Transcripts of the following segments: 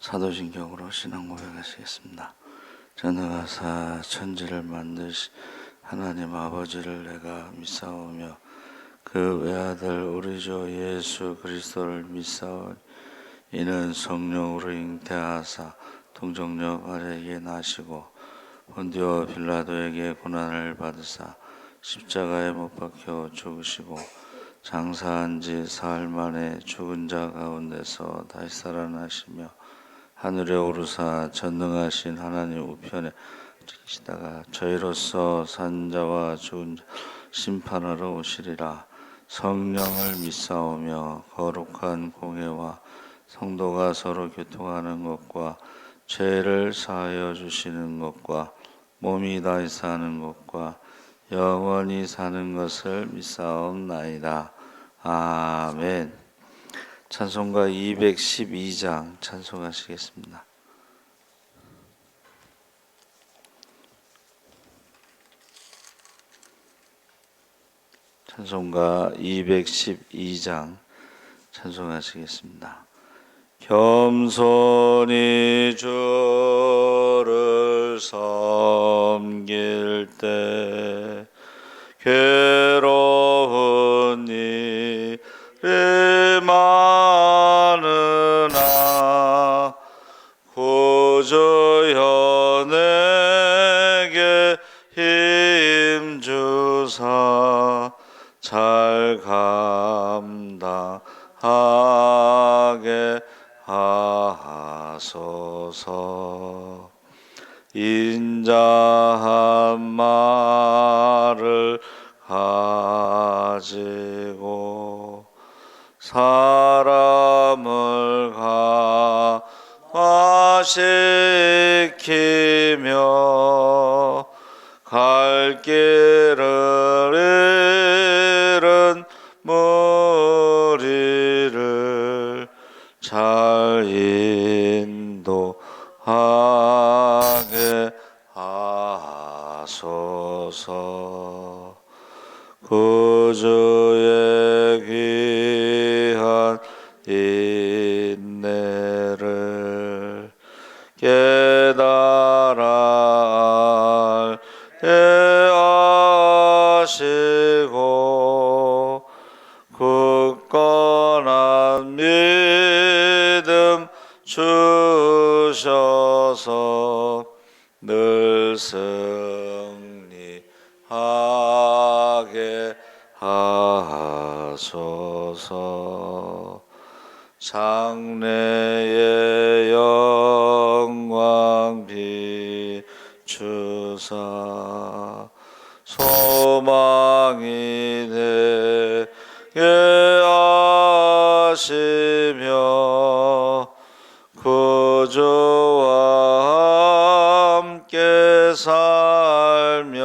사도신경으로 신앙 고백하시겠습니다. 전능하사 천지를 만드신 하나님 아버지를 내가 믿사오며 그 외아들 우리 주 예수 그리스도를 믿사오니 이는 성령으로 잉태하사 동정녀 마리아에게 나시고 본디오 빌라도에게 고난을 받으사 십자가에 못 박혀 죽으시고 장사한 지 사흘 만에 죽은 자 가운데서 다시 살아나시며 하늘에 오르사 전능하신 하나님 우편에 계시다가 저희로서 산 자와 죽은 자 심판하러 오시리라. 성령을 믿사오며 거룩한 공회와 성도가 서로 교통하는 것과 죄를 사하여 주시는 것과 몸이 다시 사는 것과 영원히 사는 것을 믿사옵나이다. 아멘. 찬송가 212장 찬송하시겠습니다. 찬송가 212장 찬송하시겠습니다. 겸손히 주를 섬길 때 괴로운 일이 많으나 구주여 내게 힘주사 잘 감당하게 하소서. 인자한 말을 가지고 사람을 감화시키며 갈 길을 잃은 무리를 잘 인도하게 하소서. 구주의 귀한 인내를 깨달아 알게 하시고 굳건한 믿음 주셔서 늘 승리하게 하소서. 장래의 영광 비추사 소망이 되게 하시며 구주와 함께 살면서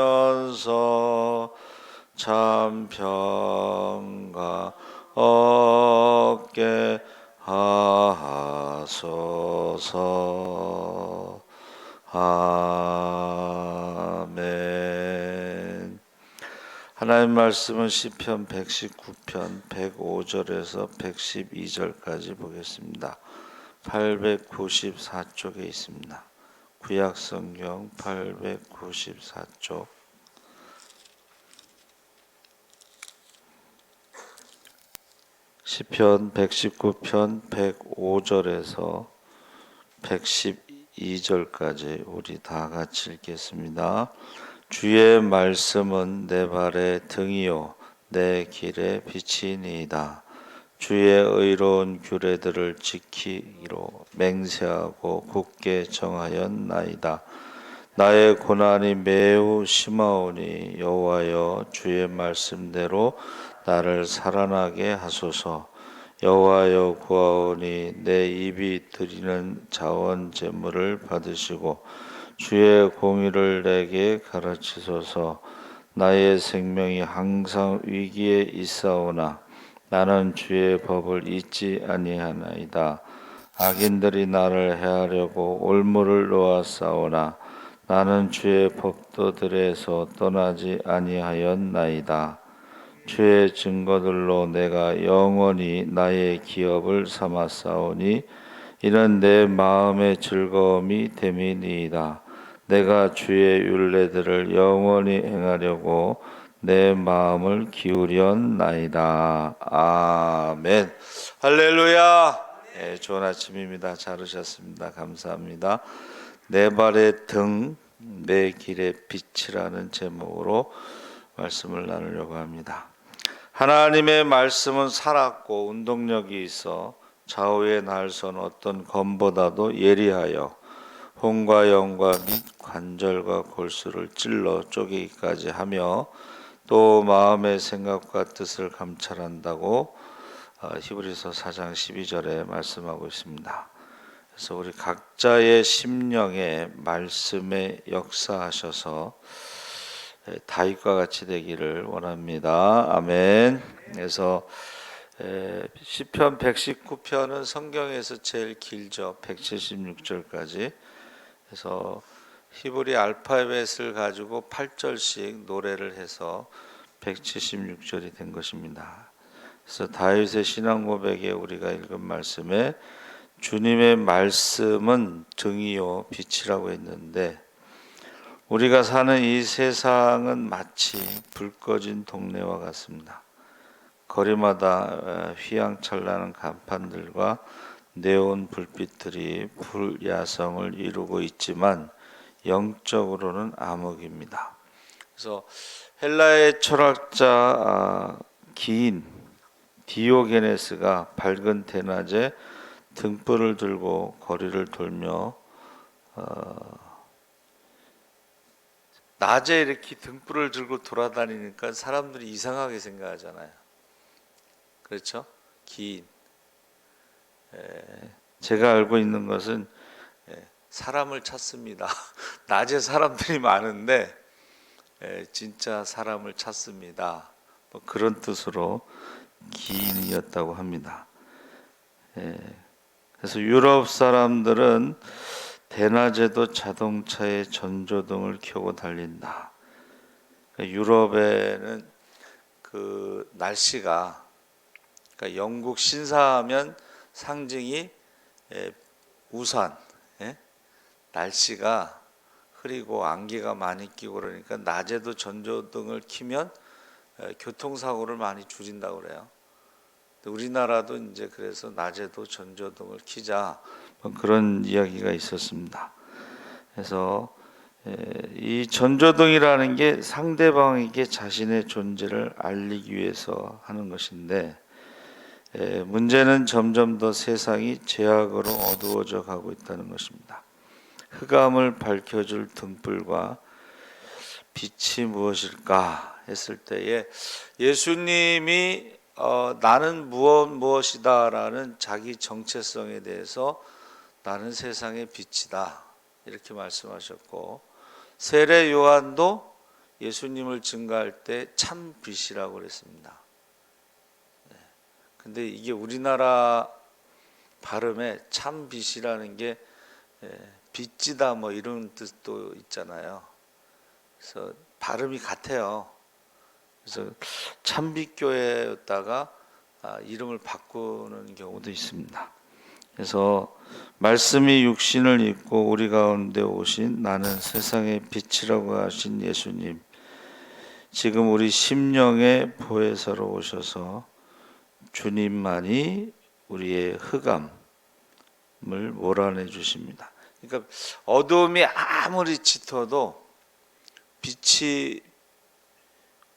참 평강 얻게 하소서. 아멘. 하나님 말씀은 시편 119편 105절에서 112절까지 보겠습니다. 894쪽에 있습니다. 구약성경 894쪽 시편 119편 105절에서 112절까지 우리 다 같이 읽겠습니다. 주의 말씀은 내 발의 등이요 내 길의 빛이니이다. 주의 의로운 규례들을 지키기로 맹세하고 굳게 정하였나이다. 나의 고난이 매우 심하오니 여호와여 주의 말씀대로 나를 살아나게 하소서. 여호와여 구하오니 내 입이 드리는 자원 제물을 받으시고 주의 공의를 내게 가르치소서. 나의 생명이 항상 위기에 있사오나 나는 주의 법을 잊지 아니하나이다. 악인들이 나를 해하려고 올무를 놓았사오나 나는 주의 법도들에서 떠나지 아니하였나이다. 주의 증거들로 내가 영원히 나의 기업을 삼았사오니 이는 내 마음의 즐거움이 됨이니이다. 내가 주의 율례들을 영원히 행하려고 내 마음을 기울였나이다. 아멘. 할렐루야. 네, 좋은 아침입니다. 잘 오셨습니다. 감사합니다. 내 발의 등, 내 길의 빛이라는 제목으로 말씀을 나누려고 합니다. 하나님의 말씀은 살았고 운동력이 있어 좌우에 날선 어떤 검보다도 예리하여 혼과 영과 및 관절과 골수를 찔러 쪼개기까지 하며 또 마음의 생각과 뜻을 감찰한다고 히브리서 4장 12절에 말씀하고 있습니다. 그래서 우리 각자의 심령에 말씀에 역사하셔서 다윗과 같이 되기를 원합니다. 아멘. 그래서 시편 119편은 성경에서 제일 길죠. 176절까지. 그래서 히브리 알파벳을 가지고 8절씩 노래를 해서 176절이 된 것입니다. 그래서 다윗의 신앙 고백에 우리가 읽은 말씀에 주님의 말씀은 등이요 빛이라고 했는데, 우리가 사는 이 세상은 마치 불 꺼진 동네와 같습니다. 거리마다 휘황찬란한 간판들과 네온 불빛들이 불야성을 이루고 있지만 영적으로는 암흑입니다. 그래서 헬라의 철학자 기인 디오게네스가 밝은 대낮에 등불을 들고 거리를 돌며 낮에 이렇게 등불을 들고 돌아다니니까 사람들이 이상하게 생각하잖아요. 그렇죠? 기인. 제가 알고 있는 것은 사람을 찾습니다. 낮에 사람들이 많은데 진짜 사람을 찾습니다. 뭐 그런 뜻으로 기인이었다고 합니다. 그래서 유럽 사람들은 대낮에도 자동차에 전조등을 켜고 달린다. 유럽에는 그 날씨가, 그러니까 영국 신사하면 상징이 우산, 날씨가 흐리고 안개가 많이 끼고 그러니까 낮에도 전조등을 켜면 교통사고를 많이 줄인다고 그래요. 우리나라도 이제 그래서 낮에도 전조등을 켜자, 그런 이야기가 있었습니다. 그래서 이 전조등이라는 게 상대방에게 자신의 존재를 알리기 위해서 하는 것인데, 문제는 점점 더 세상이 죄악으로 어두워져 가고 있다는 것입니다. 흑암을 밝혀줄 등불과 빛이 무엇일까 했을 때에 예수님이 나는 무엇이다라는 자기 정체성에 대해서 나는 세상의 빛이다 이렇게 말씀하셨고, 세례 요한도 예수님을 증거할 때 참 빛이라고 그랬습니다. 근데 이게 우리나라 발음에 참 빛이라는 게 빛이다 뭐 이런 뜻도 있잖아요. 그래서 발음이 같아요. 그래서 참빛교회였다가 이름을 바꾸는 경우도 있습니다. 그래서 말씀이 육신을 입고 우리 가운데 오신 나는 세상의 빛이라고 하신 예수님, 지금 우리 심령의 보혜사로 오셔서 주님만이 우리의 흑암을 몰아내 주십니다. 그러니까 어두움이 아무리 짙어도 빛이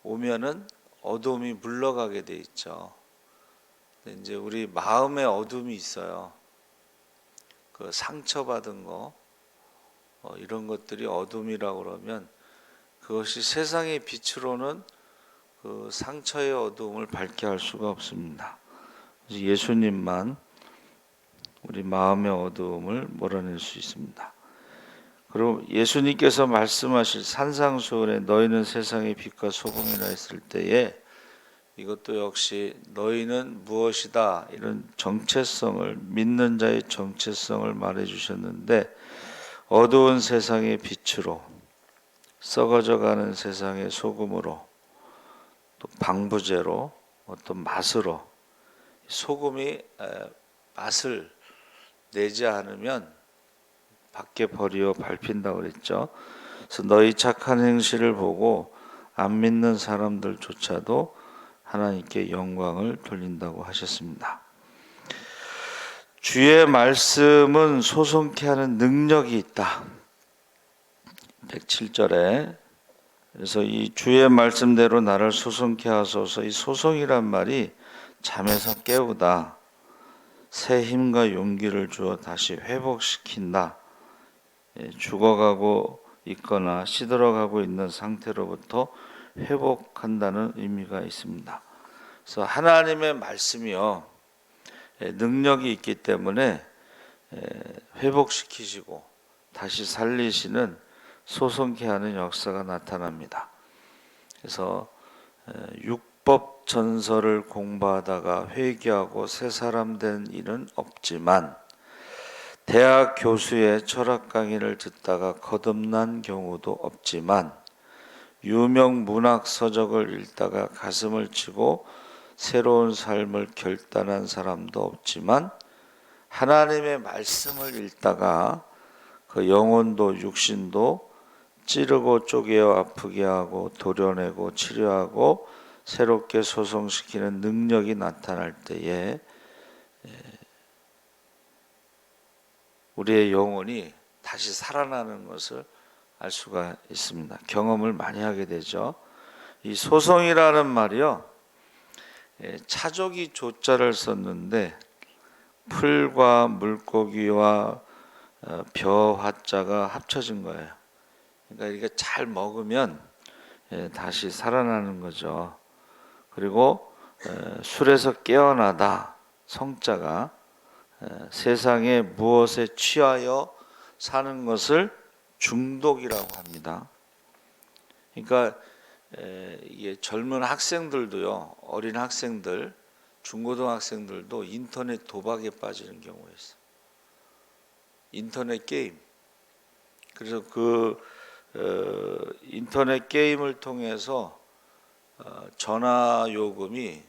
오면은 어두움이 물러가게 돼 있죠. 근데 이제 우리 마음에 어둠이 있어요. 그 상처받은 거, 이런 것들이 어둠이라고 그러면 그것이 세상의 빛으로는 그 상처의 어두움을 밝게 할 수가 없습니다. 그래서 예수님만 우리 마음의 어두움을 몰아낼 수 있습니다. 그리고 예수님께서 말씀하실 산상수훈에 너희는 세상의 빛과 소금이라 했을 때에 이것도 역시 너희는 무엇이다 이런 정체성을, 믿는 자의 정체성을 말해 주셨는데, 어두운 세상의 빛으로, 썩어져 가는 세상의 소금으로, 또 방부제로, 어떤 맛으로, 소금이 맛을 내지 않으면 밖에 버리어 밟힌다고 그랬죠. 그래서 너희 착한 행실을 보고 안 믿는 사람들조차도 하나님께 영광을 돌린다고 하셨습니다. 주의 말씀은 소송케 하는 능력이 있다. 107절에 그래서 이 주의 말씀대로 나를 소송케 하소서. 이 소송이란 말이 잠에서 깨우다, 새 힘과 용기를 주어 다시 회복시킨다. 죽어가고 있거나 시들어가고 있는 상태로부터 회복한다는 의미가 있습니다. 그래서 하나님의 말씀이요, 능력이 있기 때문에 회복시키시고 다시 살리시는 소송케 하는 역사가 나타납니다. 그래서 율법 전설을 공부하다가 회개하고 새 사람 된 일은 없지만 대학 교수의 철학 강의를 듣다가 거듭난 경우도 없지만 유명 문학 서적을 읽다가 가슴을 치고 새로운 삶을 결단한 사람도 없지만 하나님의 말씀을 읽다가 그 영혼도 육신도 찌르고 쪼개어 아프게 하고 도려내고 치료하고 새롭게 소송시키는 능력이 나타날 때에 우리의 영혼이 다시 살아나는 것을 알 수가 있습니다. 경험을 많이 하게 되죠. 이 소송이라는 말이요, 차조기 조자를 썼는데 풀과 물고기와 벼 화자가 합쳐진 거예요. 그러니까 이게 잘 먹으면 다시 살아나는 거죠. 그리고 술에서 깨어나다 성자가 세상에 무엇에 취하여 사는 것을 중독이라고 합니다. 그러니까 이게 젊은 학생들도요, 어린 학생들, 중고등학생들도 인터넷 도박에 빠지는 경우가 있어요. 인터넷 게임. 그래서 그 인터넷 게임을 통해서 전화 요금이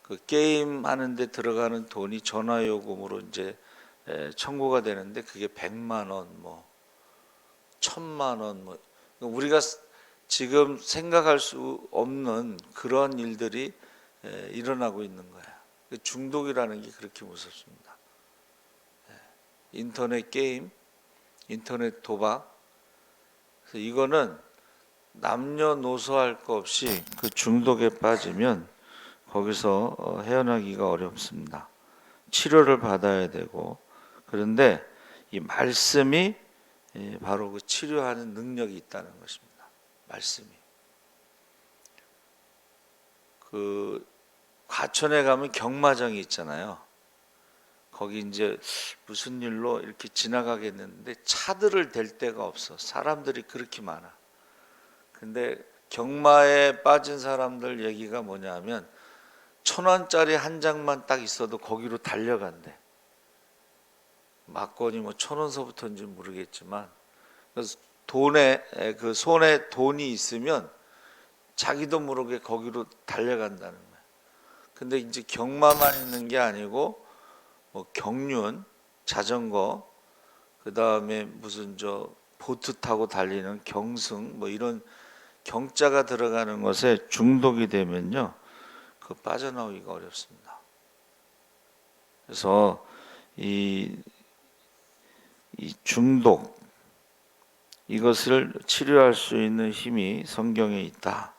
그 게임 하는데 들어가는 돈이 전화 요금으로 이제 청구가 되는데 그게 100만 원, 뭐 1000만 원, 뭐 우리가 지금 생각할 수 없는 그런 일들이 일어나고 있는 거예요. 중독이라는 게 그렇게 무섭습니다. 인터넷 게임, 인터넷 도박. 그래서 이거는 남녀노소 할 거 없이 그 중독에 빠지면 거기서 헤어나기가 어렵습니다. 치료를 받아야 되고, 그런데 이 말씀이 바로 그 치료하는 능력이 있다는 것입니다. 말씀이. 그 과천에 가면 경마장이 있잖아요. 거기 이제 무슨 일로 이렇게 지나가겠는데 차들을 댈 데가 없어. 사람들이 그렇게 많아. 근데 경마에 빠진 사람들 얘기가 뭐냐면 1,000원짜리 한 장만 딱 있어도 거기로 달려간대. 막건이 뭐 1,000원서부터인지 모르겠지만, 그래서 그 손에 돈이 있으면 자기도 모르게 거기로 달려간다는 거예요. 근데 이제 경마만 있는 게 아니고 뭐 경륜, 자전거, 그 다음에 무슨 보트 타고 달리는 경승, 뭐 이런 경자가 들어가는 것에 중독이 되면요, 그 빠져나오기가 어렵습니다. 그래서 이 중독, 이것을 치료할 수 있는 힘이 성경에 있다.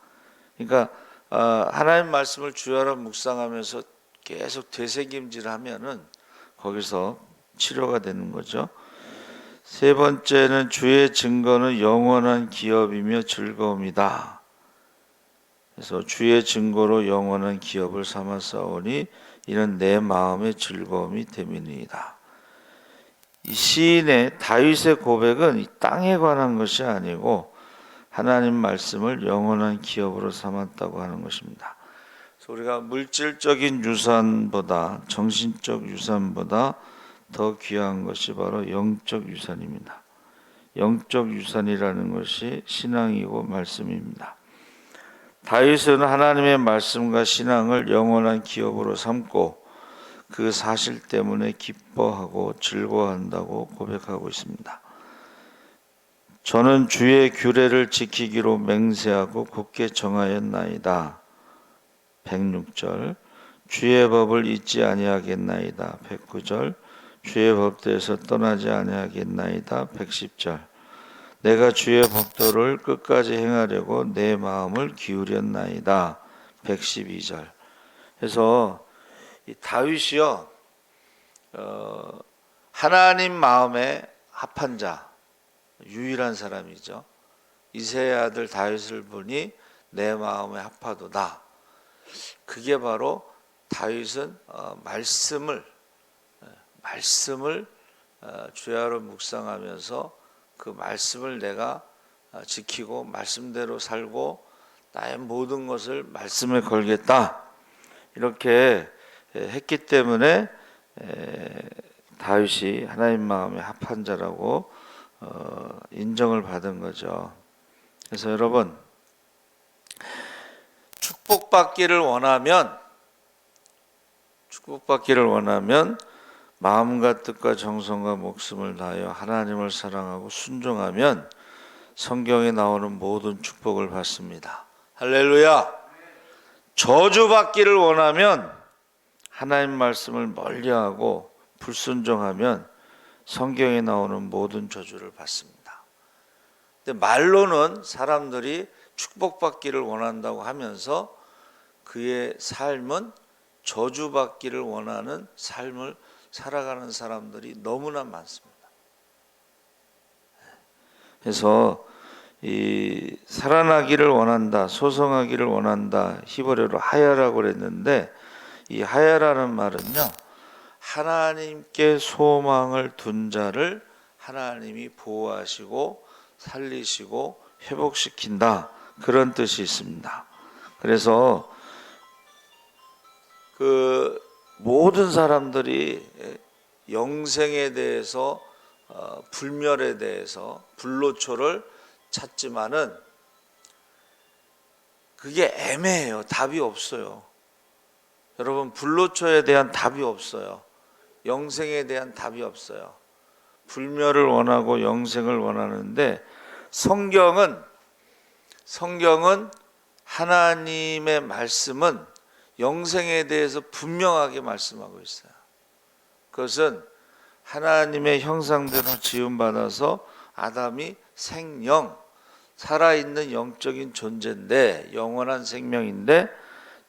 그러니까 하나님 말씀을 주야로 묵상하면서 계속 되새김질하면은 거기서 치료가 되는 거죠. 세 번째는 주의 증거는 영원한 기업이며 즐거움이다. 그래서 주의 증거로 영원한 기업을 삼았사오니 이는 내 마음의 즐거움이 됨이니이다. 이 시인의 다윗의 고백은 이 땅에 관한 것이 아니고 하나님 말씀을 영원한 기업으로 삼았다고 하는 것입니다. 그래서 우리가 물질적인 유산보다, 정신적 유산보다 더 귀한 것이 바로 영적 유산입니다. 영적 유산이라는 것이 신앙이고 말씀입니다. 다윗은 하나님의 말씀과 신앙을 영원한 기업으로 삼고 그 사실 때문에 기뻐하고 즐거워한다고 고백하고 있습니다. 저는 주의 규례를 지키기로 맹세하고 굳게 정하였나이다. 106절. 주의 법을 잊지 아니하겠나이다. 109절. 주의 법대에서 떠나지 아니하겠나이다. 110절. 내가 주의 법도를 끝까지 행하려고 내 마음을 기울였나이다. 112절. 그래서 이 다윗이요, 하나님 마음에 합한 자, 유일한 사람이죠. 이새의 아들 다윗을 보니 내 마음에 합하도다. 그게 바로 다윗은 말씀을 주야로 묵상하면서 그 말씀을 내가 지키고 말씀대로 살고 나의 모든 것을 말씀에 걸겠다, 이렇게 했기 때문에 다윗이 하나님 마음에 합한 자라고 인정을 받은 거죠. 그래서 여러분, 축복받기를 원하면 마음과 뜻과 정성과 목숨을 다하여 하나님을 사랑하고 순종하면 성경에 나오는 모든 축복을 받습니다. 할렐루야. 저주받기를 원하면 하나님 말씀을 멀리하고 불순종하면 성경에 나오는 모든 저주를 받습니다. 근데 말로는 사람들이 축복받기를 원한다고 하면서 그의 삶은 저주받기를 원하는 삶을 살아가는 사람들이 너무나 많습니다. 그래서 이 살아나기를 원한다, 소성하기를 원한다, 히브리어로 하야라고 그랬는데, 이 하야라는 말은요, 하나님께 소망을 둔 자를 하나님이 보호하시고 살리시고 회복시킨다, 그런 뜻이 있습니다. 그래서 그 모든 사람들이 영생에 대해서, 불멸에 대해서 불로초를 찾지만은 그게 애매해요. 답이 없어요. 여러분, 불로초에 대한 답이 없어요. 영생에 대한 답이 없어요. 불멸을 원하고 영생을 원하는데 성경은 하나님의 말씀은 영생에 대해서 분명하게 말씀하고 있어요. 그것은 하나님의 형상대로 지음받아서 아담이 생영, 살아있는 영적인 존재인데, 영원한 생명인데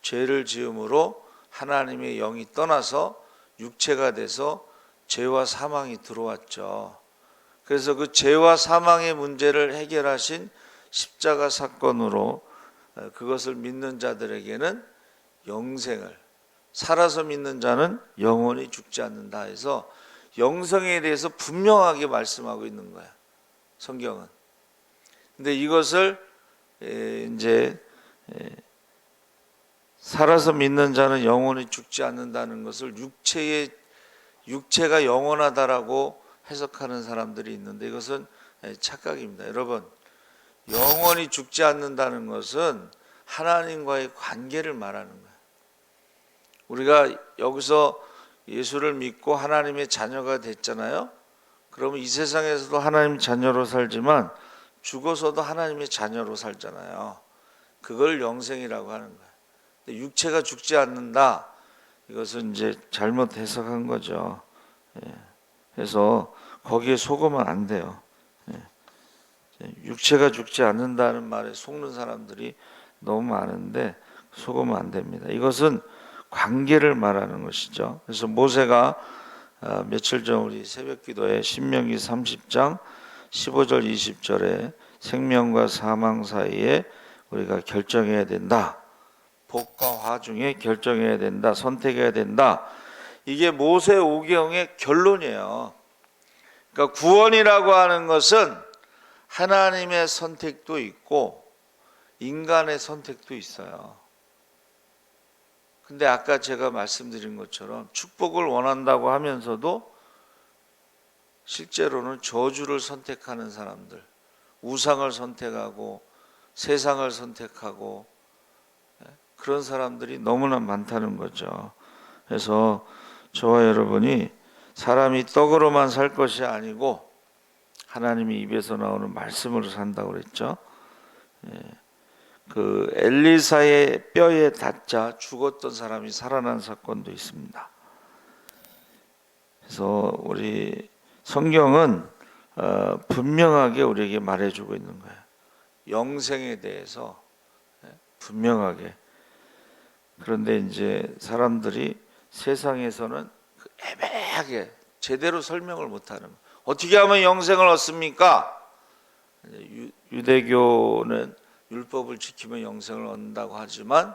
죄를 지음으로 하나님의 영이 떠나서 육체가 돼서 죄와 사망이 들어왔죠. 그래서 그 죄와 사망의 문제를 해결하신 십자가 사건으로 그것을 믿는 자들에게는 영생을, 살아서 믿는 자는 영원히 죽지 않는다 해서 영생에 대해서 분명하게 말씀하고 있는 거야, 성경은. 근데 이것을 이제 살아서 믿는 자는 영원히 죽지 않는다는 것을 육체가 영원하다라고 해석하는 사람들이 있는데 이것은 착각입니다. 여러분, 영원히 죽지 않는다는 것은 하나님과의 관계를 말하는 거예요. 우리가 여기서 예수를 믿고 하나님의 자녀가 됐잖아요. 그러면 이 세상에서도 하나님 자녀로 살지만 죽어서도 하나님의 자녀로 살잖아요. 그걸 영생이라고 하는 거예요. 근데 육체가 죽지 않는다, 이것은 이제 잘못 해석한 거죠. 그래서 거기에 속으면 안 돼요. 육체가 죽지 않는다는 말에 속는 사람들이 너무 많은데 속으면 안 됩니다. 이것은 관계를 말하는 것이죠. 그래서 모세가 며칠 전 우리 새벽기도에 신명기 30장 15절 20절에 생명과 사망 사이에 우리가 결정해야 된다, 복과 화 중에 결정해야 된다, 선택해야 된다, 이게 모세 오경의 결론이에요. 그러니까 구원이라고 하는 것은 하나님의 선택도 있고 인간의 선택도 있어요. 근데 아까 제가 말씀드린 것처럼 축복을 원한다고 하면서도 실제로는 저주를 선택하는 사람들, 우상을 선택하고 세상을 선택하고 그런 사람들이 너무나 많다는 거죠. 그래서 저와 여러분이 사람이 떡으로만 살 것이 아니고 하나님의 입에서 나오는 말씀으로 산다고 그랬죠. 그 엘리사의 뼈에 닿자 죽었던 사람이 살아난 사건도 있습니다. 그래서 우리 성경은 분명하게 우리에게 말해주고 있는 거예요. 영생에 대해서 분명하게. 그런데 이제 사람들이 세상에서는 애매하게 제대로 설명을 못하는 거예요. 어떻게 하면 영생을 얻습니까? 유대교는 율법을 지키면 영생을 얻는다고 하지만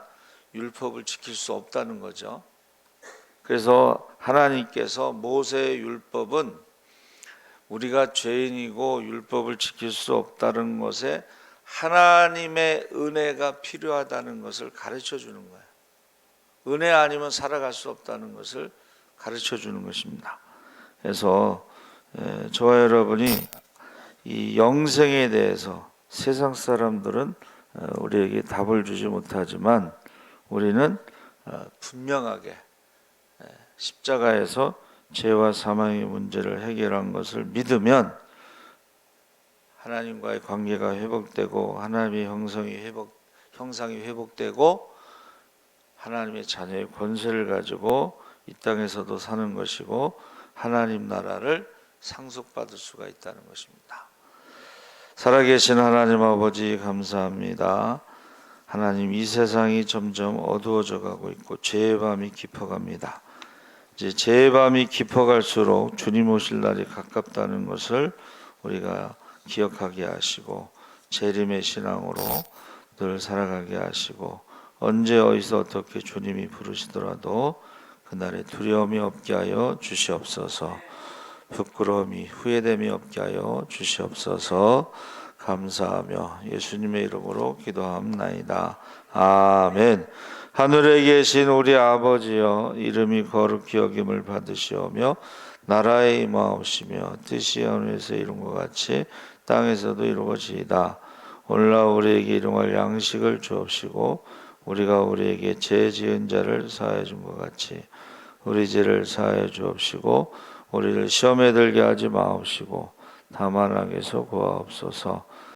율법을 지킬 수 없다는 거죠. 그래서 하나님께서 모세의 율법은 우리가 죄인이고 율법을 지킬 수 없다는 것에 하나님의 은혜가 필요하다는 것을 가르쳐 주는 거예요. 은혜 아니면 살아갈 수 없다는 것을 가르쳐 주는 것입니다. 그래서 저와 여러분이 이 영생에 대해서 세상 사람들은 우리에게 답을 주지 못하지만 우리는 분명하게 십자가에서 죄와 사망의 문제를 해결한 것을 믿으면 하나님과의 관계가 회복되고 하나님의 형상이 회복되고 하나님의 자녀의 권세를 가지고 이 땅에서도 사는 것이고 하나님 나라를 상속받을 수가 있다는 것입니다. 살아계신 하나님 아버지 감사합니다. 하나님, 이 세상이 점점 어두워져 가고 있고 죄의 밤이 깊어갑니다. 이제 죄의 밤이 깊어갈수록 주님 오실 날이 가깝다는 것을 우리가 기억하게 하시고 재림의 신앙으로 늘 살아가게 하시고 언제 어디서 어떻게 주님이 부르시더라도 그날에 두려움이 없게 하여 주시옵소서. 부끄러움이 후회됨이 없게 하여 주시옵소서. 감사하며 예수님의 이름으로 기도합나이다. 아멘. 하늘에 계신 우리 아버지여, 이름이 거룩히 여김을 받으시오며 나라에 임하옵시며 뜻이 하늘에서 이룬 것 같이 땅에서도 이루어지이다. 오늘날 우리에게 일용할 양식을 주옵시고 우리가 우리에게 죄 지은 자를 사하여 준 것 같이 우리 죄를 사하여 주옵시고 우리를 시험에 들게 하지 마옵시고 다만 악에서 구하옵소서.